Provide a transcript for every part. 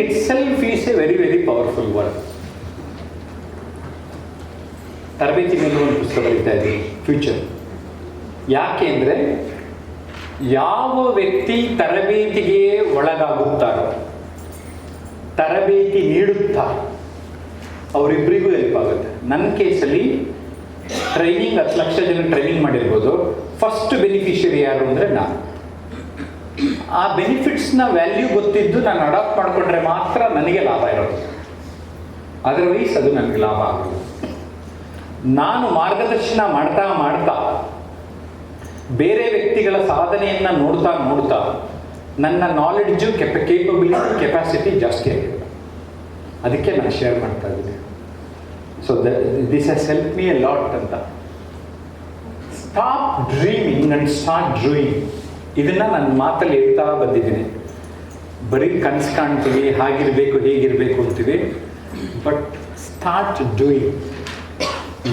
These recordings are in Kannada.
itself is a very, very powerful word. ತರಬೇತಿ ಮೇಲೆ ಒಂದು ಪುಸ್ತಕ ಬರೀತಾ ಇದ್ದೀನಿ, ಫ್ಯೂಚರ್. ಯಾಕೆ ಅಂದರೆ ಯಾವ ವ್ಯಕ್ತಿ ತರಬೇತಿಗೆ ಒಳಗಾಗುತ್ತಾರೋ, ತರಬೇತಿ ನೀಡುತ್ತಾರೆ, ಅವರಿಬ್ಬರಿಗೂ ಹೆಲ್ಪ್ ಆಗುತ್ತೆ. ನನ್ನ ಕೇಸಲ್ಲಿ ಟ್ರೈನಿಂಗ್ 10 ಲಕ್ಷ ಜನ ಟ್ರೈನಿಂಗ್ ಮಾಡಿರ್ಬೋದು, ಫಸ್ಟ್ ಬೆನಿಫಿಷಿಯರಿ ಯಾರು ಅಂದರೆ ನಾನು. ಆ ಬೆನಿಫಿಟ್ಸ್ನ ವ್ಯಾಲ್ಯೂ ಗೊತ್ತಿದ್ದು ನಾನು ಅಡಾಪ್ಟ್ ಮಾಡಿಕೊಂಡ್ರೆ ಮಾತ್ರ ನನಗೆ ಲಾಭ ಇರೋದು, ಅದರ್ವೈಸ್ ಅದು ನನಗೆ ಲಾಭ ಆಗೋದು. ನಾನು ಮಾರ್ಗದರ್ಶನ ಮಾಡ್ತಾ ಮಾಡ್ತಾ ಬೇರೆ ವ್ಯಕ್ತಿಗಳ ಸಾಧನೆಯನ್ನು ನೋಡ್ತಾ ನೋಡ್ತಾ ನನ್ನ ನಾಲೆಡ್ಜು ಕೇಪಬಿಲಿಟಿ ಕೆಪಾಸಿಟಿ ಜಾಸ್ತಿ ಆಗಿದೆ. ಅದಕ್ಕೆ ನಾನು ಶೇರ್ ಮಾಡ್ತಾ ಇದ್ದೀನಿ. So this has help me a lot ಅಂತ. Stop dreaming and start doing. ಇದನ್ನು ನನ್ನ ಮಾತಲ್ಲಿ ಹೇಳ್ತಾ ಬಂದಿದ್ದೀನಿ. ಬರೀ ಕನಸು ಕಾಣ್ತೀವಿ, ಹಾಗಿರಬೇಕು ಹೇಗಿರಬೇಕು ಅಂತೀವಿ, ಬಟ್ ಸ್ಟಾರ್ಟ್ ಡೂಯಿಂಗ್.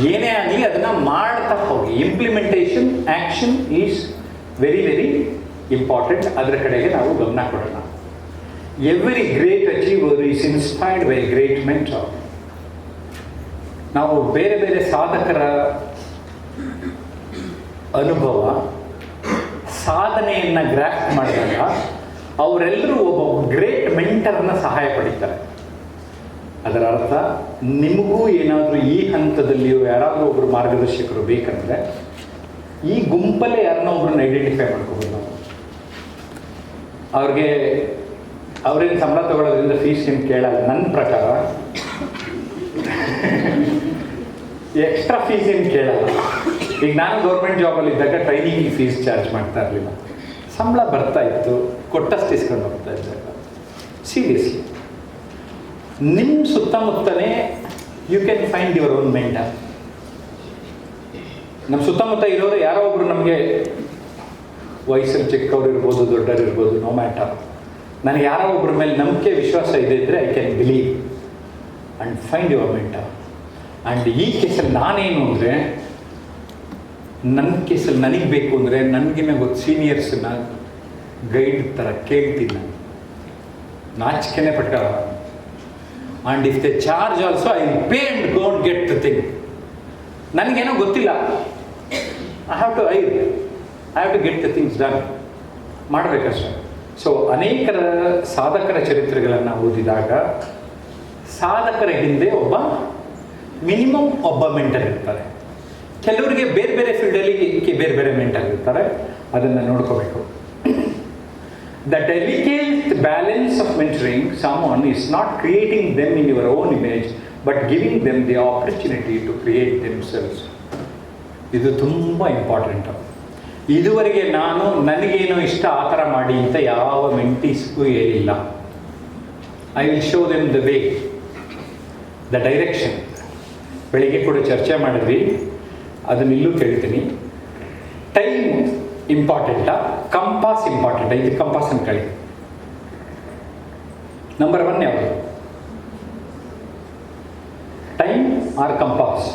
ಏನೇ ಆಗಲಿ ಅದನ್ನು ಮಾಡ್ತಾ ಹೋಗಿ. Implementation, action is very very important. ಅದರ ಕಡೆಗೆ ನಾವು ಗಮನ ಕೊಡೋಣ. Every great achiever is inspired by great mentor. ನಾವು ಬೇರೆ ಬೇರೆ ಸಾಧಕರ ಅನುಭವ, ಸಾಧನೆಯನ್ನು ಗ್ರಾಫ್ ಮಾಡಿದಾಗ ಅವರೆಲ್ಲರೂ ಒಬ್ಬ ಗ್ರೇಟ್ ಮೆಂಟರ್ನ ಸಹಾಯ ಪಡೀತಾರೆ. ಅದರ ಅರ್ಥ ನಿಮಗೂ ಏನಾದರೂ ಈ ಹಂತದಲ್ಲಿಯೂ ಯಾರಾದರೂ ಒಬ್ಬರು ಮಾರ್ಗದರ್ಶಕರು ಬೇಕಂದರೆ ಈ ಗುಂಪಲ್ಲೇ ಯಾರನ್ನ ಒಬ್ಬರನ್ನ ಐಡೆಂಟಿಫೈ ಮಾಡ್ಕೋಬೋದು ನಾವು. ಅವ್ರೇನು ಸಂಬಳ ತಗೊಳ್ಳೋದ್ರಿಂದ ಫೀಸ್ ಏನು ಕೇಳಲ್ಲ. ನನ್ನ ಪ್ರಕಾರ ಎಕ್ಸ್ಟ್ರಾ ಫೀಸ್ ಏನು ಕೇಳಲ್ಲ. ಈಗ ನಾನು ಗೌರ್ಮೆಂಟ್ ಜಾಬಲ್ಲಿ ಇದ್ದಾಗ ಟ್ರೈನಿಂಗಿಗೆ ಫೀಸ್ ಚಾರ್ಜ್ ಮಾಡ್ತಾ ಇರಲಿಲ್ಲ. ಸಂಬಳ ಬರ್ತಾ ಇತ್ತು, ಕೊಟ್ಟಷ್ಟು ಇಸ್ಕೊಂಡು ಹೋಗ್ತಾ ಇದ್ದಾಗ. ಸೀರಿಯಸ್ಲಿ ನಿಮ್ಮ ಸುತ್ತಮುತ್ತಲೇ you can find your own mentor. ನಮ್ಮ ಸುತ್ತಮುತ್ತ ಇರೋರು ಯಾರೋ ಒಬ್ಬರು ನಮಗೆ ವಯಸ್ಸಲ್ಲಿ ಚಿಕ್ಕವ್ರು ಇರ್ಬೋದು, ದೊಡ್ಡವ್ರು ಇರ್ಬೋದು, ನೋ ಮ್ಯಾಟರ್. ನನಗೆ ಯಾರೋ ಒಬ್ಬರ ಮೇಲೆ ನಂಬಿಕೆ ವಿಶ್ವಾಸ ಇದೆ ಇದ್ದರೆ I can believe and find your mentor. And ಈ ಕೇಸಲ್ಲಿ ನಾನೇನು ಅಂದರೆ, ನನ್ನ ಕೇಸಲ್ಲಿ ನನಗೆ ಬೇಕು ಅಂದರೆ ನನಗಿನ್ನ ಗೊತ್ತು ಸೀನಿಯರ್ಸನ್ನ ಗೈಡ್ ಥರ ಕೇಳ್ತೀನಿ ನಾನು. ನಾಚಿಕೆನೇ ಪಟ್ಕೊಳ್ಳ. And if they charge also I pay and go and get the thing. ನನಗೇನೋ ಗೊತ್ತಿಲ್ಲ, I have to get the things done, ಮಾಡಬೇಕಷ್ಟೆ. ಸೊ ಅನೇಕರ ಸಾಧಕರ ಚರಿತ್ರೆಗಳನ್ನು ಓದಿದಾಗ ಸಾಧಕರ ಹಿಂದೆ ಒಬ್ಬ ಮಿನಿಮಮ್ ಒಬ್ಬ ಮೆಂಟರ್ ಇರ್ತಾರೆ. ಕೆಲವರಿಗೆ ಬೇರೆ ಬೇರೆ ಫೀಲ್ಡಲ್ಲಿ ಬೇರೆ ಬೇರೆ ಮೆಂಟರ್ ಇರ್ತಾರೆ. ಅದನ್ನು ನೋಡ್ಕೋಬೇಕು. The delicate balance of mentoring someone is not creating them in your own image, but giving them the opportunity to create themselves. ಇದು ತುಂಬ ಇಂಪಾರ್ಟೆಂಟು. ಇದುವರೆಗೆ ನಾನು ನನಗೇನೋ ಇಷ್ಟ ಆ ಥರ ಮಾಡಿ ಅಂತ ಯಾವ ಮೆಂಟೀಸ್ಗೂ ಹೇಳಿಲ್ಲ. I will show them the way, the direction. ಬೆಳಿಗ್ಗೆ ಕೂಡ ಚರ್ಚೆ ಮಾಡಿದ್ವಿ, ಅದನ್ನ ಇಲ್ಲೂ ಕೇಳ್ತೀನಿ. ಟೈಮ್ ಇಂಪಾರ್ಟೆಂಟಾ, ಕಂಪಾಸ್ ಇಂಪಾರ್ಟೆಂಟಾ? ಇದು ಕಂಪಾಸ್ ಅನ್ಕೊಳ್ಳಿ. ನಂಬರ್ 1 ಯಾವುದು? Time R compass?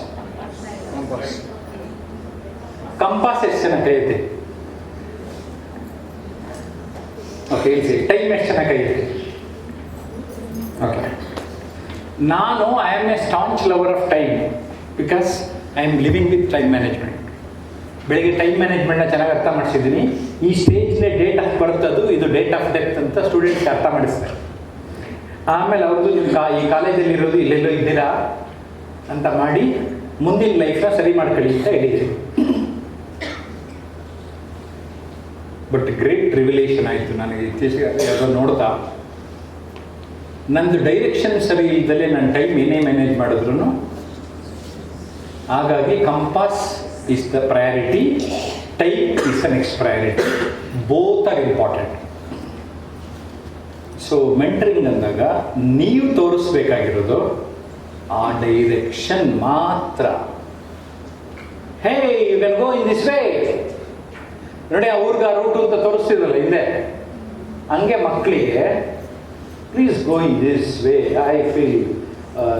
ಕಂಪಾಸ್ ಎಷ್ಟು ಜನ ಕೈಯುತ್ತೆ? ಓಕೆ, ಹೇಳಿ. ಟೈಮ್ ಎಷ್ಟು ಜನ ಕೈಯುತ್ತೆ? ಓಕೆ. ನಾನು I am A staunch lover of time because I am living with time management. ಬೆಳಿಗ್ಗೆ ಟೈಮ್ ಮ್ಯಾನೇಜ್ಮೆಂಟ್ನ ಚೆನ್ನಾಗಿ ಅರ್ಥ ಮಾಡಿಸಿದ್ದೀನಿ. ಈ ಸ್ಟೇಜ್ನೇ ಡೇಟ್ ಆಫ್ ಬರ್ತದ್ದು, ಇದು ಡೇಟ್ ಆಫ್ ಡೆತ್ ಅಂತ ಸ್ಟೂಡೆಂಟ್ಸ್ಗೆ ಅರ್ಥ ಮಾಡಿಸ್ತಾರೆ. ಆಮೇಲೆ ಅವ್ರದ್ದು ಈ ಕಾಲೇಜಲ್ಲಿರೋದು ಇಲ್ಲೆಲ್ಲೋ ಇದ್ದೀರಾ ಅಂತ ಮಾಡಿ ಮುಂದಿನ ಲೈಫ್ನ ಸರಿ ಮಾಡ್ಕೊಳ್ಳಿ ಅಂತ ಹೇಳಿದ್ರಿ. ಬಟ್ ಗ್ರೇಟ್ ರಿವಿಲೇಷನ್ ಆಯಿತು ನನಗೆ ಇತ್ತೀಚೆಗೆ ಯಾವುದೋ ನೋಡ್ತಾ. ನಂದು ಡೈರೆಕ್ಷನ್ ಸರಿ ಇಲ್ಲದಲ್ಲೇ ನನ್ನ ಟೈಮ್ ಏನೇ ಮ್ಯಾನೇಜ್ ಮಾಡಿದ್ರು. ಹಾಗಾಗಿ compass is the priority, time is the next priority. Both are important. So mentoring ಅಂದಾಗ ನೀವು ತೋರಿಸ್ಬೇಕಾಗಿರೋದು ಆ ಡೈರೆಕ್ಷನ್ ಮಾತ್ರ. Hey you can go in this way. ನೋಡಿ, ಆ ಊರ್ಗ ರೂಟು ಅಂತ ತೋರಿಸ್ತಿದ್ರಲ್ಲ ಹಿಂದೆ, ಹಂಗೆ ಮಕ್ಕಳಿಗೆ please go in this way, I feel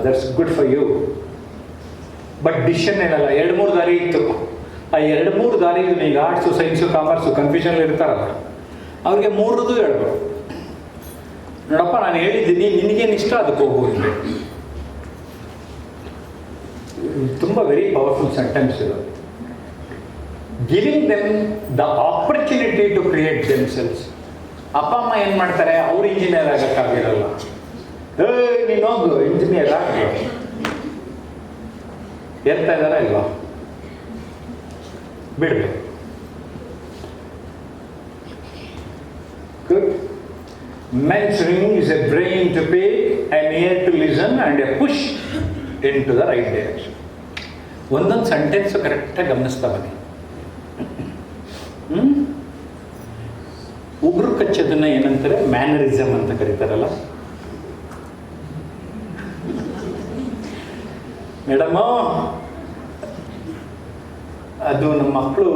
that's good for you. But decision ಏನಲ್ಲ, 2-3 ದಾರಿ ಇತ್ತು. ಆ 2-3 ದಾರಿಗೂ ಈಗ ಆರ್ಟ್ಸು, ಸೈನ್ಸು, ಕಾಮರ್ಸು ಕನ್ಫ್ಯೂಷನ್ ಇರ್ತಾರಲ್ಲ, ಅವ್ರಿಗೆ 3 ಹೇಳ್ಬೋದು. ನೋಡಪ್ಪ ನಾನು ಹೇಳಿದ್ದೀನಿ, ನಿನಗೇನು ಇಷ್ಟ ಅದಕ್ಕೆ ಹೋಗುವುದು. ತುಂಬ ವೆರಿ ಪವರ್ಫುಲ್ ಸೆಂಟೆನ್ಸ್ ಇದು. Giving them the opportunity to create themselves. ಅಪ್ಪ ಅಮ್ಮ ಏನು ಮಾಡ್ತಾರೆ, ಅವ್ರು ಇಂಜಿನಿಯರ್ ಆಗೋಕ್ಕಾಗಿರಲ್ಲ, ನೀನು ಹೋಗು ಇಂಜಿನಿಯರ್ ಆಗ ಹೇಳ್ತಾ ಇದ್ದಾರಾ ಇಲ್ವಾ? ಬಿಡಬೇಕು. Good. Mentoring is a brain to pay, an ear to listen and a push into the right direction. ಒಂದೊಂದು ಸೆಂಟೆನ್ಸು ಕರೆಕ್ಟಾಗಿ ಗಮನಿಸ್ತಾ ಬನ್ನಿ. ಉಗುರು ಕಚ್ಚೋದನ್ನ ಏನಂತಾರೆ, ಮ್ಯಾನರಿಸಮ್ ಅಂತ ಕರೀತಾರಲ್ಲ. ಮೇಡಮು ಅದು ನಮ್ಮ ಮಕ್ಕಳು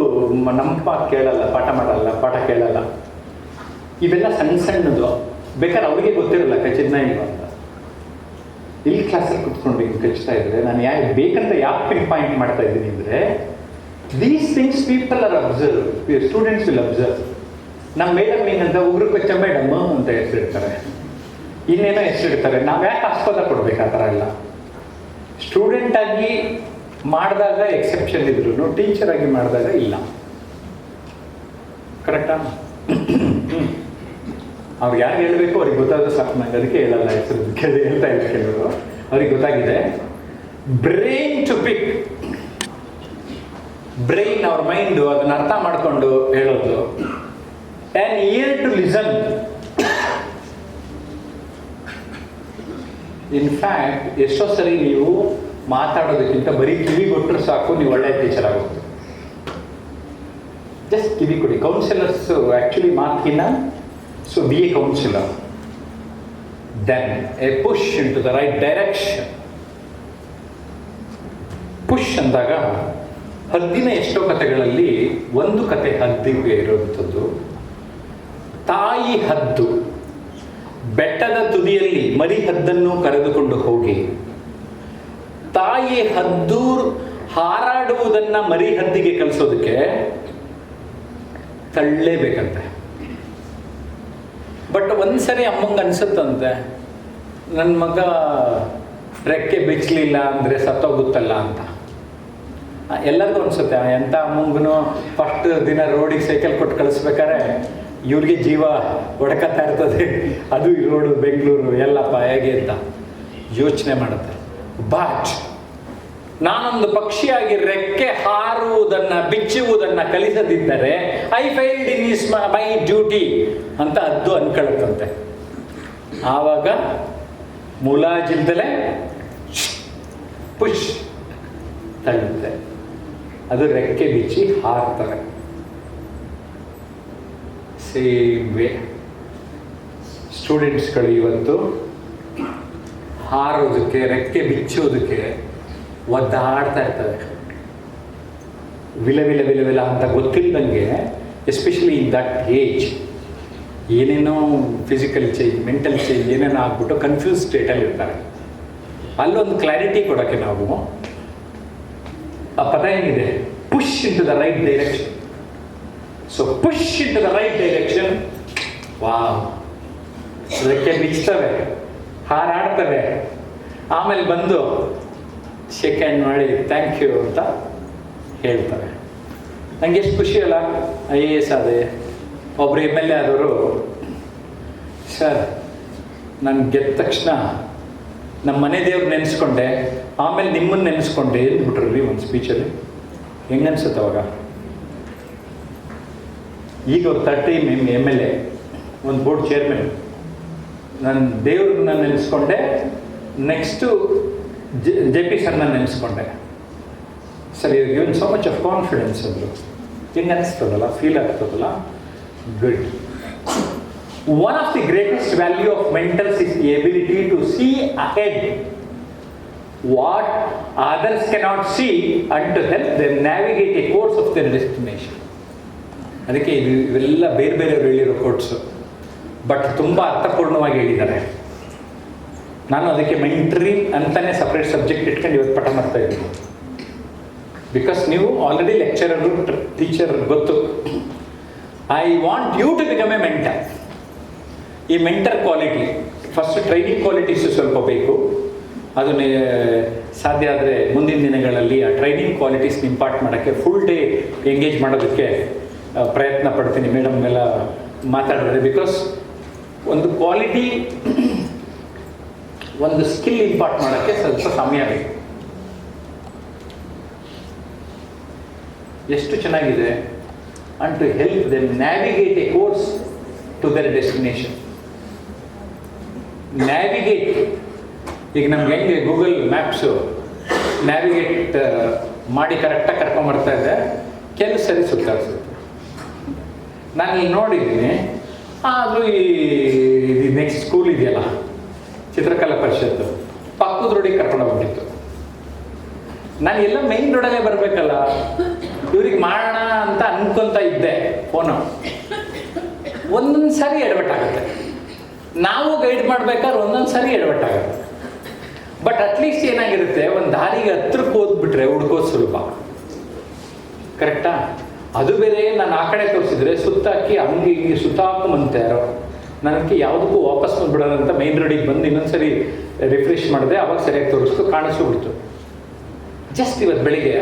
ನಮ್ಮ ಪಾಠ ಕೇಳಲ್ಲ, ಪಾಠ ಕೇಳಲ್ಲ. ಇವೆಲ್ಲ ಸಣ್ಣ ಸಣ್ಣದು, ಬೇಕಾದ್ರೆ ಅವ್ರಿಗೆ ಗೊತ್ತಿರಲ್ಲ ಕಚ್ಚಿದ್ನ ಇಲ್ವ ಅಂತ. ಇಲ್ಲಿ ಕ್ಲಾಸಲ್ಲಿ ಕುತ್ಕೊಂಡು ಹಿಂಗೆ ಕಚ್ತಾ ಇದ್ರೆ ನಾನು ಬೇಕಂತ ಯಾಕೆ ಪಿನ್ ಪಾಯಿಂಟ್ ಮಾಡ್ತಾ ಇದ್ದೀನಿ ಅಂದರೆ, these things people are observe, students will observe. ನಮ್ಮ ಮೇಡಮ್ ಏನಂತ ಉಗುರು ಕಚ್ಚ ಮೇಡಮ್ ಅಂತ ಹೆಸರಿಡ್ತಾರೆ, ಇನ್ನೇನೋ ಹೆಸರಿಡ್ತಾರೆ. ನಾವು ಯಾಕೆ ಆಸ್ಪದ ಕೊಡ್ಬೇಕು? ಆ ಥರ ಎಲ್ಲ ಸ್ಟೂಡೆಂಟ್ ಆಗಿ ಮಾಡಿದಾಗ ಎಕ್ಸೆಪ್ಷನ್ ಇದ್ರು, ಟೀಚರ್ ಆಗಿ ಮಾಡಿದಾಗ ಇಲ್ಲ. ಕರೆಕ್ಟಾ? ಅವ್ರಿಗೆ ಯಾರು ಹೇಳಬೇಕು ಅವ್ರಿಗೆ ಗೊತ್ತಾದ್ರೆ ಸಾಕು. ನಂಗೆ ಅದಕ್ಕೆ ಹೇಳಲ್ಲ ಹೆಸರು, ಹೇಳ್ತಾ ಇಲ್ಲ ಕೆಲವರು. ಅವ್ರಿಗೆ ಗೊತ್ತಾಗಿದೆ. ಬ್ರೈನ್ ಟು ಪಿಕ್, ಬ್ರೈನ್ ಅವ್ರ ಮೈಂಡು ಅದನ್ನ ಅರ್ಥ ಮಾಡಿಕೊಂಡು ಹೇಳೋದು. An ear to listen. In fact ಎಷ್ಟೋ ಸರಿ ನೀವು ಮಾತಾಡೋದಕ್ಕಿಂತ ಬರೀ ಕಿವಿ ಕೊಟ್ಟರು ಸಾಕು, ನೀವು ಒಳ್ಳೆಯ ಟೀಚರ್ ಆಗೋದು. ಜಸ್ಟ್ ಕಿವಿ ಕೊಡಿ. ಕೌನ್ಸಿಲರ್ಸ್ ಆ್ಯಕ್ಚುಲಿ ಮಾತಿನ, so be a counsellor. Then a push into the right direction. Push ಅಂದಾಗ ಹದ್ದಿನ ಎಷ್ಟೋ ಕಥೆಗಳಲ್ಲಿ ಒಂದು ಕತೆ ಹದ್ದಿಗೆ ಇರುವಂಥದ್ದು. ತಾಯಿ ಹದ್ದು ಬೆಟ್ಟದ ತುದಿಯಲ್ಲಿ ಮರಿ ಹದ್ದನ್ನು ಕರೆದುಕೊಂಡು ಹೋಗಿ, ತಾಯಿ ಹದ್ದು ಹಾರಾಡುವುದನ್ನ ಮರಿ ಹದ್ದಿಗೆ ಕಲಿಸೋದಕ್ಕೆ ತಳ್ಳಲೇಬೇಕಂತೆ. ಬಟ್ ಒಂದ್ಸರಿ ಅಮ್ಮಂಗೆ ಅನ್ಸುತ್ತಂತೆ, ನನ್ನ ಮಗ ರೆಕ್ಕೆ ಬಿಚ್ಚಲಿಲ್ಲ ಅಂದರೆ ಸತ್ತೋಗುತ್ತಲ್ಲ ಅಂತ. ಎಲ್ಲರಿಗೂ ಅನ್ಸುತ್ತೆ. ಎಂಥ ಅಮ್ಮಂಗೂ ಫಸ್ಟ್ ದಿನ ರೋಡಿಗೆ ಸೈಕಲ್ ಕೊಟ್ಟು ಕಳಿಸ್ಬೇಕಾದ್ರೆ ಇವ್ರಿಗೆ ಜೀವ ಹೊಡ್ಕತ್ತಾ ಇರ್ತದೆ. ಅದು ಈ ರೋಡು ಬೆಂಗಳೂರು ಎಲ್ಲಪ್ಪ ಹೇಗೆ ಅಂತ ಯೋಚನೆ ಮಾಡುತ್ತೆ. ಬಟ್ ನಾನೊಂದು ಪಕ್ಷಿಯಾಗಿ ರೆಕ್ಕೆ ಹಾರುವುದನ್ನು ಬಿಚ್ಚುವುದನ್ನು ಕಲಿಸದಿದ್ದರೆ I failed in is my duty ಅಂತ ಅದು ಅನ್ಕೊಳ್ಳುತ್ತಂತೆ. ಆವಾಗ ಮುಲಾಜಿಲ್ದಲೇ ಪುಷ್ ತಳ್ಳುತ್ತೆ, ಅದು ರೆಕ್ಕೆ ಬಿಚ್ಚಿ ಹಾರ್ತವೆ. ಸೇಮ್ ವೇ ಸ್ಟೂಡೆಂಟ್ಸ್ಗಳು ಇವತ್ತು ಹಾರೋದಕ್ಕೆ, ರೆಕ್ಕೆ ಬಿಚ್ಚೋದಕ್ಕೆ ಒದ್ದಾಡ್ತಾ ಇರ್ತವೆ. ವಿಲ ಅಂತ ಗೊತ್ತಿಲ್ಲದಂಗೆ, ಎಸ್ಪೆಷಲಿ ಇನ್ ದಟ್ ಏಜ್ ಏನೇನೋ ಫಿಸಿಕಲ್ ಚೇಂಜ್, ಮೆಂಟಲ್ ಚೇಂಜ್ ಏನೇನೋ ಆಗ್ಬಿಟ್ಟು ಕನ್ಫ್ಯೂಸ್ ಸ್ಟೇಟಲ್ಲಿ ಇರ್ತಾರೆ. ಅಲ್ಲೊಂದು ಕ್ಲಾರಿಟಿ ಕೊಡೋಕ್ಕೆ ನಾವು ಆ ಪದ ಏನಿದೆ, push into the right direction. So push into the right direction. Wow, ಅದಕ್ಕೆ ಬಿಚ್ತವೆ, ಹಾರಾಡ್ತವೆ, ಆಮೇಲೆ ಬಂದು ಶೇಕ್ ಹ್ಯಾಂಡ್ ಮಾಡಿ ಥ್ಯಾಂಕ್ ಯು ಅಂತ ಹೇಳ್ತವೆ. ನನಗೆ ಎಷ್ಟು ಖುಷಿ ಅಲ್ಲ. IAS ಆದೆ, ಒಬ್ಬರು MLA ಆದವರು, ಸರ್ ನಾನು ಗೆದ್ದ ತಕ್ಷಣ ನಮ್ಮ ಮನೆ ದೇವ್ರು ನೆನೆಸ್ಕೊಂಡೆ, ಆಮೇಲೆ ನಿಮ್ಮನ್ನು ನೆನೆಸ್ಕೊಂಡೆ ಅಂದ್ಬಿಟ್ರಿ ಒಂದು ಸ್ಪೀಚಲ್ಲಿ. ಹೆಂಗನ್ಸುತ್ತೆ ಅವಾಗ? ಈಗ ಅವ್ರು 30 MLA, ಒಂದು ಬೋರ್ಡ್ ಚೇರ್ಮನ್. ನಾನು ದೇವ್ರನ್ನ ನೆನೆಸ್ಕೊಂಡೆ, ನೆಕ್ಸ್ಟು JP ಸರ್ನ ನೆನೆಸ್ಕೊಂಡೆ. Sir you given so much of confidence ಅಂದರು. ಹಿಂಗೆ ಅನಿಸ್ತದಲ್ಲ, ಫೀಲ್ ಆಗ್ತದಲ್ಲ. Good. One of the greatest value of mentors is the ability to see ahead what others cannot see and to help them navigate a course of their destination. ಅದಕ್ಕೆ ಇವೆಲ್ಲ ಬೇರೆ ಬೇರೆಯವರು ಹೇಳಿರೋ ಕೋರ್ಟ್ಸು, ಬಟ್ ತುಂಬ ಅರ್ಥಪೂರ್ಣವಾಗಿ ಹೇಳಿದ್ದಾರೆ. ನಾನು ಅದಕ್ಕೆ ಮೆಂಟ್ರಿ ಅಂತಲೇ ಸಪ್ರೇಟ್ ಸಬ್ಜೆಕ್ಟ್ ಇಟ್ಕೊಂಡು ಇವತ್ತು ಪಾಠ ಮಾಡ್ತಾ ಇದ್ದೀನಿ. ಬಿಕಾಸ್ ನೀವು ಆಲ್ರೆಡಿ ಲೆಕ್ಚರರು, ಟೀಚರ್ ಗೊತ್ತು. I want you to become a mentor. ಈ mentor quality first training qualities ಸ್ವಲ್ಪ ಬೇಕು. ಅದನ್ನೇ ಸಾಧ್ಯ ಆದರೆ ಮುಂದಿನ ದಿನಗಳಲ್ಲಿ ಆ ಟ್ರೈನಿಂಗ್ ಕ್ವಾಲಿಟೀಸ್ನ ಇಂಪಾರ್ಟ್ ಮಾಡೋಕ್ಕೆ ಫುಲ್ ಡೇ ಎಂಗೇಜ್ ಮಾಡೋದಕ್ಕೆ ಪ್ರಯತ್ನ ಪಡ್ತೀನಿ ಮೇಡಮ್ ಎಲ್ಲ ಮಾತಾಡಿದ್ರೆ. ಬಿಕಾಸ್ ಒಂದು ಕ್ವಾಲಿಟಿ, ಒಂದು ಸ್ಕಿಲ್ ಇಂಪಾರ್ಟ್ ಮಾಡೋಕ್ಕೆ ಸ್ವಲ್ಪ ಸಮಯ ಬೇಕು. ಎಷ್ಟು ಚೆನ್ನಾಗಿದೆ. and to help them navigate a course to their destination. Navigate. ಈಗ ನಮ್ಗೆ ಹೆಂಗೆ ಗೂಗಲ್ ಮ್ಯಾಪ್ಸು ನ್ಯಾವಿಗೇಟ್ ಮಾಡಿ ಕರೆಕ್ಟಾಗಿ ಕರ್ಕೊಂಬರ್ತಾ ಇದೆ, ಕೆಲವು ಸರಿ ಸುತ್ತಾಡ್ಸುತ್ತೆ. ನಾನು ಇಲ್ಲಿ ನೋಡಿದ್ದೀನಿ. ಆದರೂ ಈ ನೆಕ್ಸ್ಟ್ ಸ್ಕೂಲ್ ಇದೆಯಲ್ಲ, ಚಿತ್ರಕಲಾ ಪರಿಷತ್ತು, ಪಕ್ಕದ ರೋಡಿಗೆ ಕರ್ಕೊಂಡು ಹೋಗ್ಬಿಟ್ಟಿತ್ತು. ನಾನು ಎಲ್ಲ ಮೈನ್ ರೋಡಲ್ಲೇ ಬರಬೇಕಲ್ಲ, ಇವ್ರಿಗೆ ಮಾಡೋಣ ಅಂತ ಅನ್ಕೊಂತ ಇದ್ದೆ. ಫೋನು ಒಂದೊಂದು ಸಾರಿ ಎಡವಟ್ಟಾಗುತ್ತೆ. ನಾವು ಗೈಡ್ ಮಾಡ್ಬೇಕಾದ್ರೆ ಒಂದೊಂದು ಸಾರಿ ಎಡವಟ್ಟಾಗುತ್ತೆ. ಬಟ್ ಅಟ್ಲೀಸ್ಟ್ ಏನಾಗಿರುತ್ತೆ, ಒಂದು ದಾರಿಗೆ ಹತ್ರಕ್ಕೆ ಹೋದ್ಬಿಟ್ರೆ ಹುಡ್ಕೋದು ಸುಲಭ. ಕರೆಕ್ಟಾ? ಅದು ಬೇರೆ ನಾನು ಆ ಕಡೆ ತೋರಿಸಿದ್ರೆ ಸುತ್ತಾಕಿ ಹಂಗೆ ಹಿಂಗೆ ಸುತ್ತಾಕೊಂಬಂತೆ ಯಾರೋ. ನನಗೆ ಯಾವುದಕ್ಕೂ ವಾಪಸ್ ಬಂದ್ಬಿಡೋಣ ಅಂತ ಮೈನ್ ರೋಡಿಗೆ ಬಂದು ಇನ್ನೊಂದ್ಸರಿ ರಿಫ್ರೆಶ್ ಮಾಡಿದೆ. ಅವಾಗ ಸರಿಯಾಗಿ ತೋರಿಸ್ತು, ಕಾಣಿಸ್ಬಿಡ್ತು. ಜಸ್ಟ್ ಇವತ್ತು ಬೆಳಿಗ್ಗೆ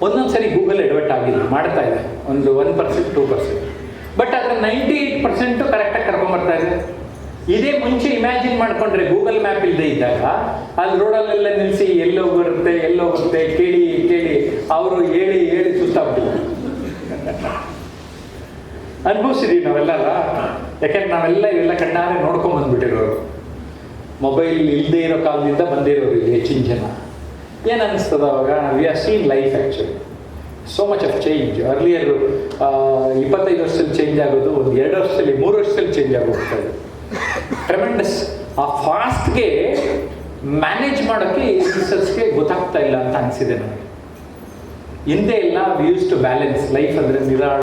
ಒಂದೊಂದು ಸರಿ ಗೂಗಲ್ ಎಡವಟ್ ಆಗಿಲ್ಲ, ಮಾಡ್ತಾ ಇದೆ. ಒಂದು 1%, 2%. ಬಟ್ ಅದರ 98% ಕರೆಕ್ಟಾಗಿ ಕರ್ಕೊಂಬರ್ತಾ ಇದೆ. ಇದೇ ಮುಂಚೆ ಇಮ್ಯಾಜಿನ್ ಮಾಡ್ಕೊಂಡ್ರೆ ಗೂಗಲ್ ಮ್ಯಾಪ್ ಇಲ್ಲದೆ ಇದ್ದಾಗ ಅಲ್ಲಿ ರೋಡಲ್ಲೆಲ್ಲ ನಿಲ್ಲಿಸಿ ಎಲ್ಲೋಗುತ್ತೆ ಕೇಳಿ ಅವರು ಹೇಳಿ ಸುತ್ತಾಗ್ಬಿಟ್ಟು ಅನುಭವಿಸಿದೀವಿ ನಾವೆಲ್ಲ. ಯಾಕೆಂದ್ರೆ ಇವೆಲ್ಲ ಕಣ್ಣಾರೆ ನೋಡ್ಕೊಂಡ್ ಬಂದ್ಬಿಟ್ಟಿರೋರು. ಮೊಬೈಲ್ ಇಲ್ಲದೆ ಇರೋ ಕಾಲದಿಂದ ಬಂದಿರೋರು ಇಲ್ಲಿ ಹೆಚ್ಚಿನ ಜನ. ಏನು ಅನಿಸ್ತದ ಅವಾಗ? We are seen life actually so much of change. Earlier 25 ವರ್ಷದಲ್ಲಿ ಚೇಂಜ್ ಆಗೋದು ಒಂದು 2 ವರ್ಷದಲ್ಲಿ 3 ವರ್ಷದಲ್ಲಿ ಚೇಂಜ್ ಆಗೋಗ್ತದೆ. ಟ್ರೆಮೆಂಡಸ್. ಆ ಫಾಸ್ಟ್ಗೆ ಮ್ಯಾನೇಜ್ ಮಾಡೋಕ್ಕೆ ಯಂಗ್ಸ್ಟರ್ಸ್ಗೆ ಗೊತ್ತಾಗ್ತಾ ಇಲ್ಲ ಅಂತ ಅನಿಸಿದೆ ನನಗೆ. ಹಿಂದೆ ಎಲ್ಲ we use to balance life ಅಂದರೆ